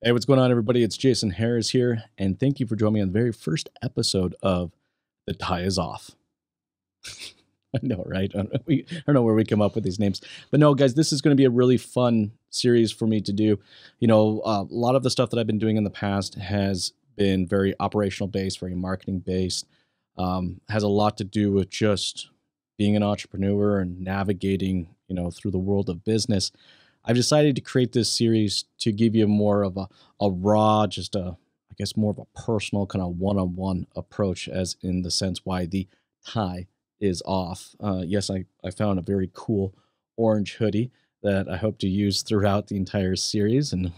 Hey, what's going on, everybody? It's Jason Harris here, and thank you for joining me on the very first episode of The Tie Is Off. I know, right? I don't know where we come up with these names, but no, guys, this is going to be a really fun series for me to do. A lot of the stuff that I've been doing in the past has been very operational based, very marketing based. Has a lot to do with just being an entrepreneur and navigating, through the world of business. I've decided to create this series to give you more of a raw, I guess, more of a personal kind of one-on-one approach, as in the sense why the tie is off. Yes, I found a very cool orange hoodie that I hope to use throughout the entire series, and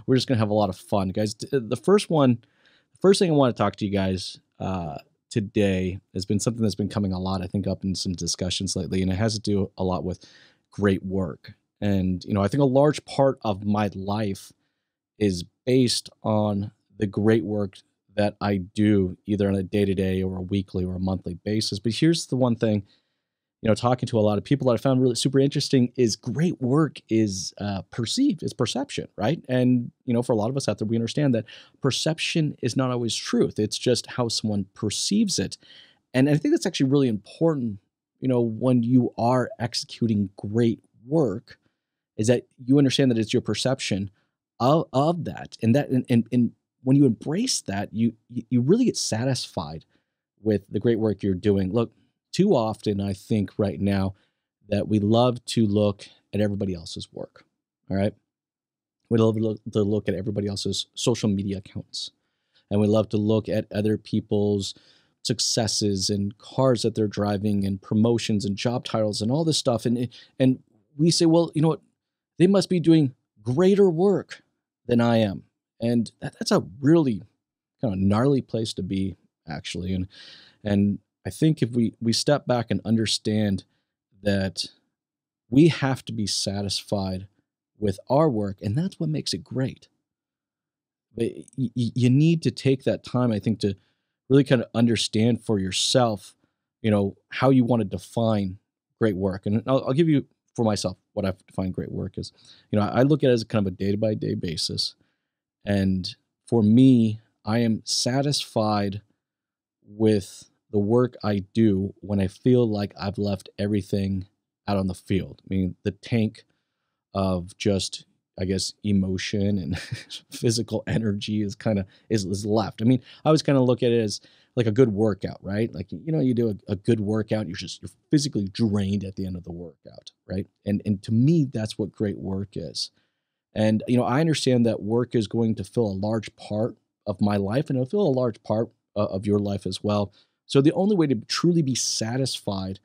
we're just gonna have a lot of fun, guys. The first thing I want to talk to you guys today has been something that's been coming a lot, I think, up in some discussions lately, and it has to do a lot with great work. And I think a large part of my life is based on the great work that I do, either on a day to day or a weekly or a monthly basis. But here's the one thing, talking to a lot of people that I found really super interesting is great work is perceived, it's perception, right? And, for a lot of us out there, we understand that perception is not always truth, it's just how someone perceives it. And I think that's actually really important, when you are executing great work, is that you understand that it's your perception of that, and when you embrace that, you really get satisfied with the great work you're doing. Look, too often I think right now that we love to look at everybody else's work. All right, we love to look at everybody else's social media accounts, and we love to look at other people's successes and cars that they're driving and promotions and job titles and all this stuff, and we say, well, you know what, they must be doing greater work than I am. And that's a really kind of gnarly place to be, actually. And I think if we step back and understand that we have to be satisfied with our work, and that's what makes it great. But you need to take that time, I think, to really kind of understand for yourself, how you want to define great work. And I'll give you, for myself, what I've defined great work is. I look at it as kind of a day by day basis. And for me, I am satisfied with the work I do when I feel like I've left everything out on the field. I mean, the tank of just, I guess, emotion and physical energy is left. I mean, I always kind of look at it as like a good workout, right? Like, you do a good workout, you're physically drained at the end of the workout, right? And to me, that's what great work is. And I understand that work is going to fill a large part of my life, and it'll fill a large part of your life as well. So the only way to truly be satisfied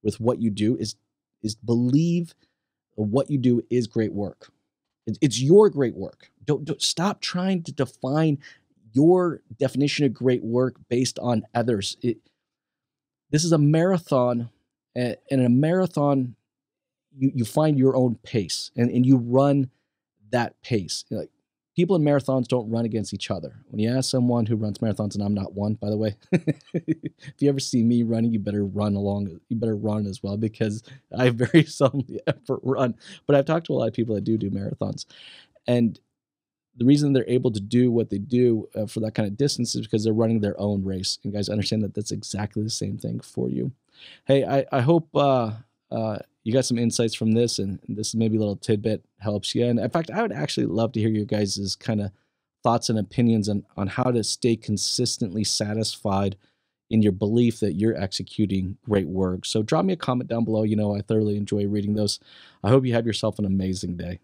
with what you do is believe what you do is great work. It's your great work. Don't stop trying to define your definition of great work based on others. This is a marathon, and in a marathon, you find your own pace, and you run that pace. Like, people in marathons don't run against each other. When you ask someone who runs marathons, and I'm not one, by the way, if you ever see me running, you better run along. You better run as well, because I very seldomly ever run. But I've talked to a lot of people that do marathons, and the reason they're able to do what they do for that kind of distance is because they're running their own race. And guys, understand that that's exactly the same thing for you. Hey, I hope you got some insights from this, and this maybe a little tidbit helps you. And in fact, I would actually love to hear your guys' kind of thoughts and opinions on how to stay consistently satisfied in your belief that you're executing great work. So drop me a comment down below. I thoroughly enjoy reading those. I hope you have yourself an amazing day.